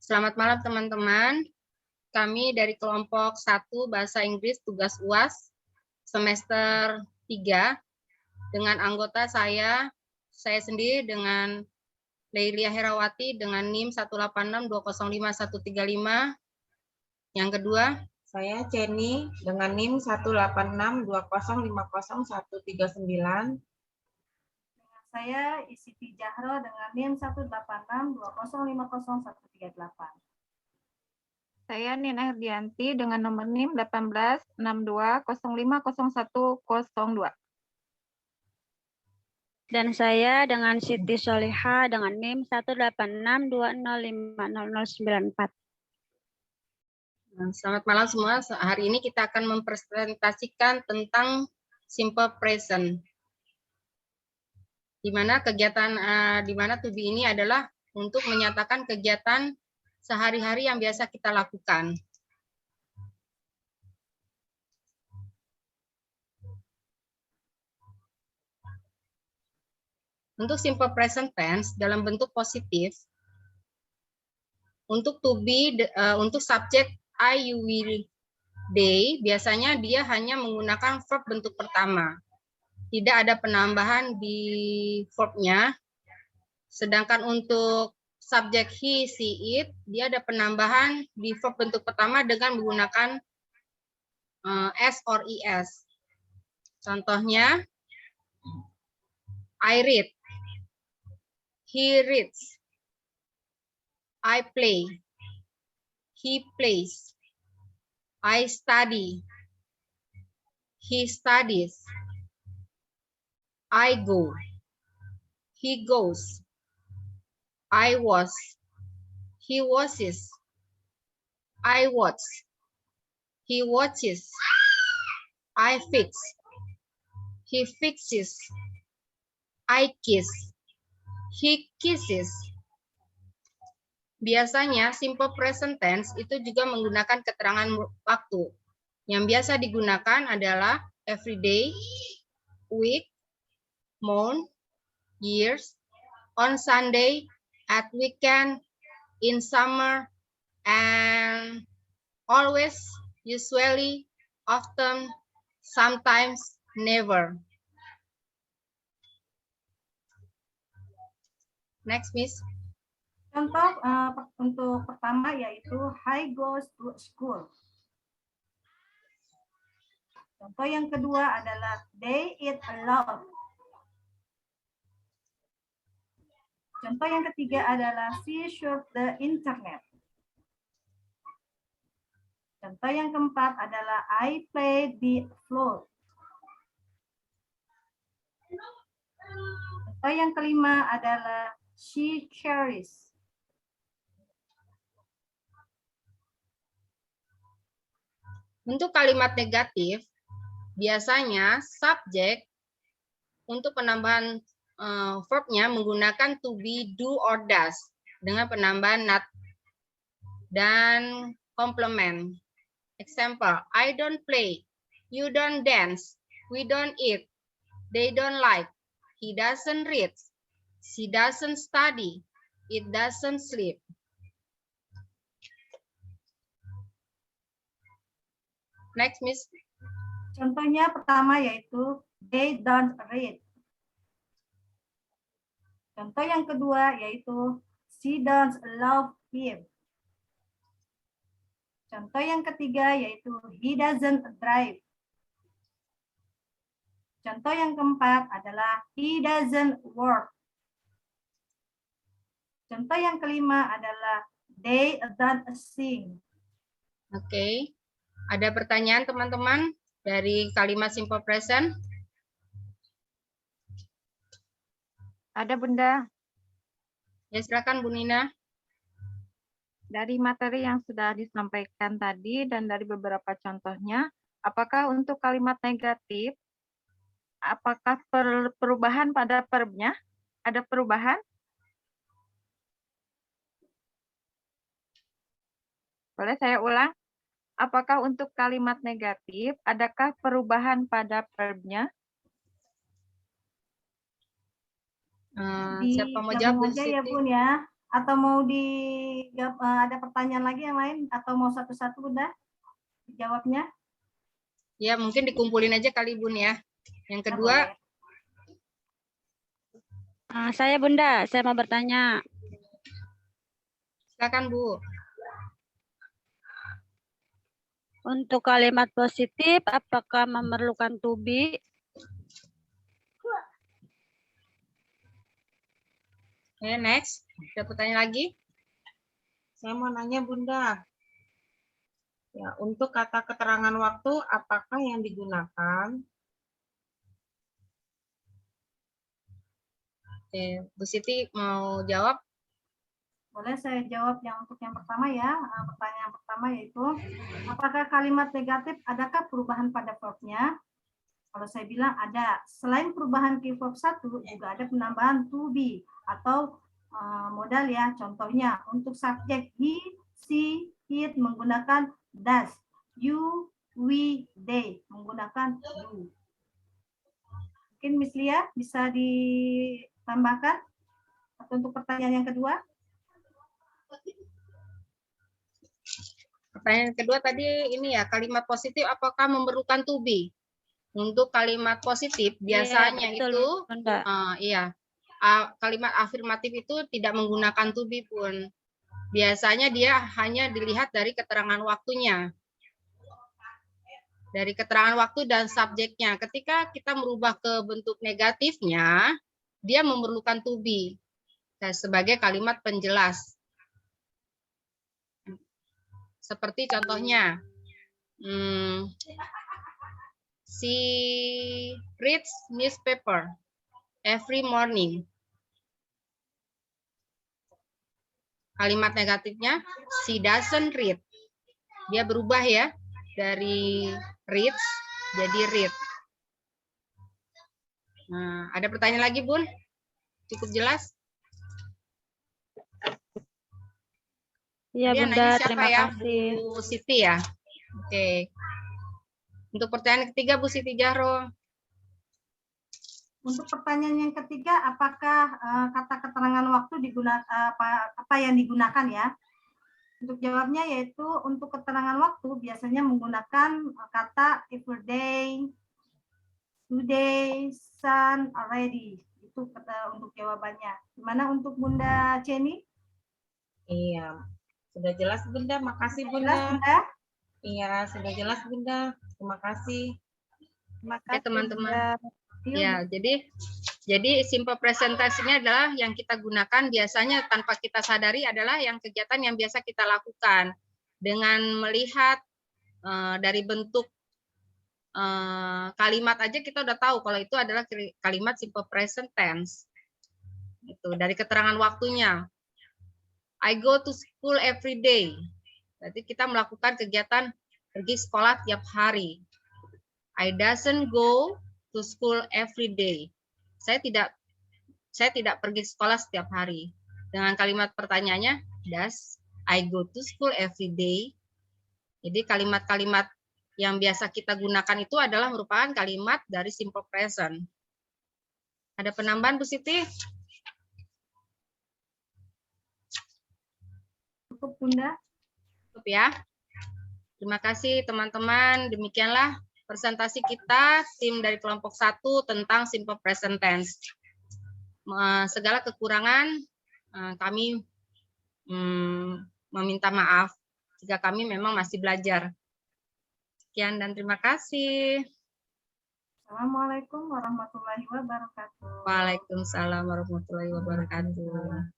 Selamat malam teman-teman. Kami dari kelompok 1 Bahasa Inggris tugas UAS semester 3 dengan anggota saya sendiri dengan Leilia Herawati dengan NIM 186205135. Yang kedua, Saya Ceni dengan NIM 18620505139. Saya Siti Jahro dengan NIM 18620505138. Saya Nina Herdianti dengan nomor NIM 1862050102. Dan saya dengan Siti Soliha dengan NIM 18620500094. selamat malam semua. Hari ini kita akan mempresentasikan tentang simple present. Di mana kegiatan to be ini adalah untuk menyatakan kegiatan sehari-hari yang biasa kita lakukan. Untuk simple present tense dalam bentuk positif, untuk to be, untuk subjek I, you, will, they, biasanya dia hanya menggunakan verb bentuk pertama. Tidak ada penambahan di verbnya. Sedangkan untuk subjek he, she, it, dia ada penambahan di verb bentuk pertama dengan menggunakan s or es. Contohnya, I read, he reads, I play, he plays, I study, he studies, I go, he goes, I was, he watches, I watch, he watches, I fix, he fixes, I kiss, he kisses. Biasanya simple present tense itu juga menggunakan keterangan waktu. Yang biasa digunakan adalah everyday, week, month, years, on Sunday, at weekend, in summer, and always, usually, often, sometimes, never. Next, Miss. Contoh untuk pertama yaitu I goes to school. Contoh yang kedua adalah they eat a lot. Contoh yang ketiga adalah she surfs the internet. Contoh yang keempat adalah I play the flute. Contoh yang kelima adalah she carries. Untuk kalimat negatif, biasanya subjek untuk penambahan verbnya menggunakan to be, do, or does dengan penambahan not dan complement. Example, I don't play, you don't dance, we don't eat, they don't like, he doesn't read, she doesn't study, it doesn't sleep. Next, Miss. Contohnya pertama yaitu they don't read. Contoh yang kedua yaitu she don't love him. Contoh yang ketiga yaitu he doesn't drive. Contoh yang keempat adalah he doesn't work. Contoh yang kelima adalah they don't sing. Oke. Ada pertanyaan teman-teman dari kalimat simple present? Ada Bunda, Ya, silakan Bu Nina. dari materi yang sudah disampaikan tadi dan dari beberapa contohnya, apakah untuk kalimat negatif, apakah perubahan pada verbnya? Ada perubahan? Boleh saya ulang? Apakah untuk kalimat negatif, adakah perubahan pada verbnya? Siapa mau jawab? Bu Digabung aja ya Siti? Bun ya. Atau mau ada pertanyaan lagi yang lain atau mau satu-satu Bunda dijawabnya? Ya, mungkin dikumpulin aja kali Bun ya. Yang kedua, Saya Bunda, saya mau bertanya. silakan Bu. Untuk kalimat positif, apakah memerlukan to be? Oke, next. Ada pertanyaan lagi? Saya mau nanya Bunda. Ya, untuk kata keterangan waktu, apakah yang digunakan? Oke, Bu Siti mau jawab? Boleh saya jawab untuk yang pertama ya. Pertanyaan pertama yaitu, apakah kalimat negatif adakah perubahan pada verbnya? Kalau saya bilang ada. Selain perubahan key verb 1, juga ada penambahan to be atau modal ya. Contohnya untuk subjek he, she, it menggunakan does. You, we, they menggunakan do. Mungkin Miss Lia bisa ditambahkan? Atau untuk pertanyaan yang kedua? Pertanyaan kedua tadi ini ya, kalimat positif apakah memerlukan to be? Untuk kalimat positif biasanya Iya, betul, itu Bunda. kalimat afirmatif itu tidak menggunakan to be pun. Biasanya dia hanya dilihat dari keterangan waktunya. Dari keterangan waktu dan subjeknya. Ketika kita merubah ke bentuk negatifnya, dia memerlukan to be sebagai kalimat penjelas. Seperti contohnya, she reads newspaper every morning. Kalimat negatifnya, she doesn't read. Dia berubah ya, dari reads jadi read. Nah, ada pertanyaan lagi, Bun? Cukup jelas? Iya, Dia Bunda, nanya siapa terima ya? kasih. Bu Siti ya? Oke. Untuk pertanyaan ketiga, Bu Siti Jahro. Untuk pertanyaan yang ketiga, apakah kata keterangan waktu apa yang digunakan ya? Untuk jawabnya yaitu untuk keterangan waktu biasanya menggunakan kata every day, today, sun, already. Itu untuk jawabannya. Gimana untuk Bunda Jenny? Iya, sudah jelas Bunda. Makasih Jelas Bunda. Bunda? Iya, sudah jelas Bunda. Terima kasih. Terima Ya, kasih, teman-teman. Bunda. Ya, jadi simple presentasinya adalah yang kita gunakan biasanya tanpa kita sadari adalah yang kegiatan yang biasa kita lakukan. Dengan melihat dari bentuk kalimat aja kita udah tahu kalau itu adalah kalimat simple present tense. Itu dari keterangan waktunya. I go to school every day. Berarti kita melakukan kegiatan pergi sekolah tiap hari. I doesn't go to school every day. Saya tidak pergi sekolah setiap hari. Dengan kalimat pertanyaannya, does I go to school every day? Jadi kalimat-kalimat yang biasa kita gunakan itu adalah merupakan kalimat dari simple present. Ada penambahan, Bu Siti? Cukup Bunda. Cukup ya. Terima kasih teman-teman. Demikianlah presentasi kita tim dari kelompok 1 tentang simple present tense. Segala kekurangan kami meminta maaf jika kami memang masih belajar. Sekian dan terima kasih. Assalamualaikum warahmatullahi wabarakatuh. Waalaikumsalam warahmatullahi wabarakatuh.